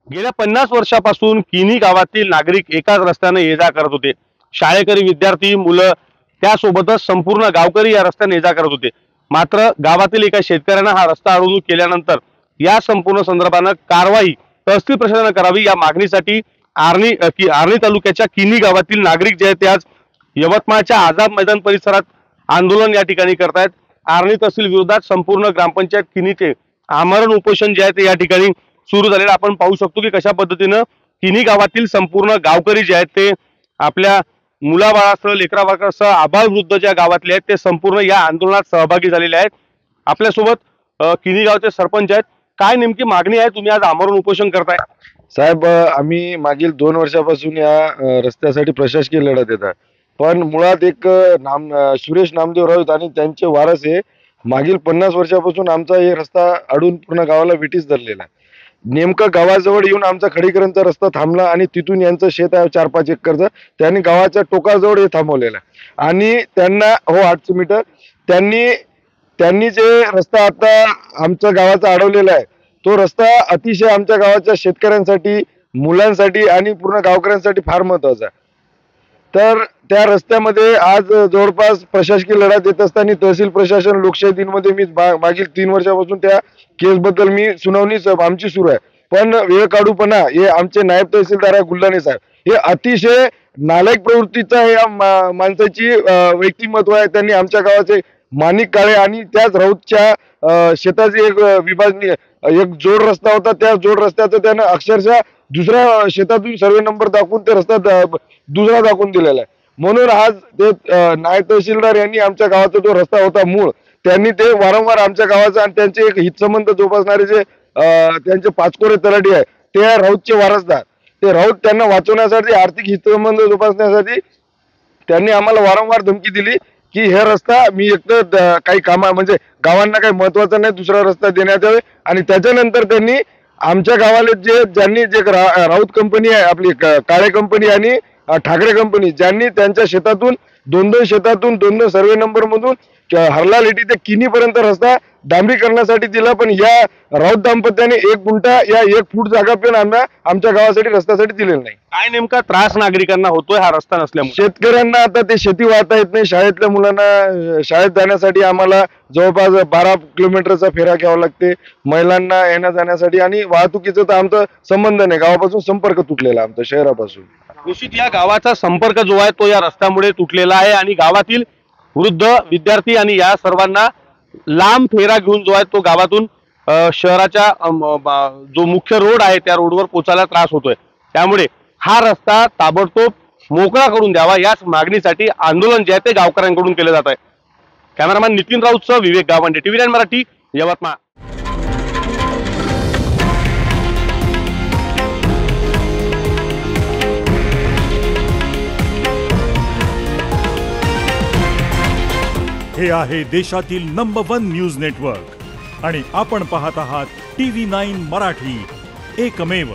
गेल्या 50 वर्षापासून किनी गावातील नागरिक एकाच रस्त्याने ये-जा करत होते। शाळेकरी, विद्यार्थी, मुलं त्यासोबतच संपूर्ण गावकरी या रस्त्याने ये-जा करत होते। मात्र गावातील एका शेतकऱ्याने हा रस्ता अडवणूक केल्यानंतर या संपूर्ण संदर्भाने कारवाई तहसील प्रशासनाने करावी या मागणीसाठी आर्णी तालुक्याच्या किनी गावातील नागरिक जे आहेत ते आज यवतमाळच्या आझाद मैदान परिसरात आंदोलन या ठिकाणी करतायत। आर्णी तहसील विरोधात संपूर्ण ग्रामपंचायत किनीचे आमरण उपोषण जे आहे ते या ठिकाणी सुरू झालेलं आपण पाहू शकतो की कशा पद्धतीने किनी गावातील संपूर्ण गावकरी जे आहेत ते आपल्या मुलाबाळासह लेकराबाळासह आबालवृद्ध ज्या गावातले आहेत ते संपूर्ण या आंदोलनात सहभागी झालेले आहेत। आपल्यासोबत किनी गावचे सरपंच आहेत। काय नेमकी मागणी आहे, तुम्ही आज आमरण उपोषण करताय? साहेब, आम्ही मागील 2 वर्षापासून या रस्त्यासाठी प्रशासकीय लढत देत आहे, पण मुळात एक सुरेश नामदेव राऊत आणि त्यांचे वारस हे मागील 50 वर्षापासून आमचा हे रस्ता अडून पूर्ण गावाला विटीस धरलेला आहे। नेमकं गावाजवळ येऊन आमचा खडीकरांचा रस्ता थांबला आणि तिथून यांचं शेत आहे 4-5 एकरचं, त्यांनी गावाच्या टोकाजवळ हे थांबवलेलं आहे आणि त्यांना 800 मीटर त्यांनी जे रस्ता आता आमच्या गावाचा अडवलेला आहे तो रस्ता अतिशय आमच्या गावाच्या शेतकऱ्यांसाठी, मुलांसाठी आणि पूर्ण गावकऱ्यांसाठी फार महत्त्वाचा आहे। तर त्या रस्त्यामध्ये आज जवळपास प्रशासकीय लढा देत असताना तहसील प्रशासन लोकशाही दिनमध्ये मी मागील 3 वर्षापासून त्या केसबद्दल मी सुनावणी आमची सुरू आहे, पण वेळ काढूपणा हे आमचे नायब तहसीलदार गुल्लाने साहेब हे अतिशय नालायक प्रवृत्तीचा या माणसाची व्यक्तिमत्व आहे। त्यांनी आमच्या गावाचे माणिक काळे आणि त्याच राऊतच्या शेताची एक विभागणी एक जोड रस्ता होता, त्या जोड रस्त्याचं त्यानं अक्षरशः दुसऱ्या शेतातून सर्वे नंबर दाखवून ते रस्ता दुसरा दाखवून दिलेला आहे। म्हणून आज ते नायब तहसीलदार यांनी आमच्या गावाचा जो रस्ता होता मूळ त्यांनी ते वारंवार आमच्या गावाचा आणि त्यांचे एक हितसंबंध जोपासणारे जे त्यांचे पाचकोरे तलाठी आहे ते राऊतचे वारसदार, ते राऊत त्यांना वाचवण्यासाठी आर्थिक हितसंबंध जोपासण्यासाठी त्यांनी आम्हाला वारंवार धमकी दिली की हे रस्ता मी एकतर काही कामा म्हणजे गावांना काही महत्वाचा नाही दुसरा रस्ता देण्यात यावे। आणि त्याच्यानंतर त्यांनी आमच्या गावाला ज्यांनी राऊत कंपनी आहे आपली काळे कंपनी आणि ठाकरे कंपनी ज्यांनी त्यांच्या शेतातून दोन सर्वे नंबर मधून हरला लेटी ते किनी पर्यंत रस्ता डांबरीकरणासाठी दिला, पण या राऊत दाम्पत्याने 1 गुंठा या 1 फूट जागा पण आमच्या गावासाठी रस्त्यासाठी दिलेला नाही। काय नेमका त्रास नागरिकांना होतोय हा रस्ता नसल्यामुळे? शेतकऱ्यांना आता ते शेती वाहता येत नाही, शाळेतल्या मुलांना शाळेत जाण्यासाठी आम्हाला जवळपास 12 किलोमीटरचा फेरा घ्यावा लागते, महिलांना येण्या जाण्यासाठी, आणि वाहतुकीचा तर आमचा संबंध नाही, गावापासून संपर्क तुटलेला आमचा शहरापासून। निश्चित या गावाचा संपर्क जो आहे तो या रस्त्यामुळे तुटलेला आहे आणि गावातील वृद्ध, विद्यार्थी आणि या सर्वांना लांब फेरा घेऊन जो आहे तो गावातून शहराच्या जो मुख्य रोड आहे त्या रोडवर पोचायला त्रास होतोय। त्यामुळे हा रस्ता ताबडतोब मोकळा करून द्यावा याच मागणीसाठी आंदोलन जे आहे ते गावकऱ्यांकडून केले जात आहे। कॅमेरामॅन नितीन राऊतसह विवेक गावंडे, TV9 मराठी, यवतमाळ। हे आहे देशातील नंबर 1 न्यूज नेटवर्क आणि आपण पाहत आहात TV9 मराठी, एकमेव।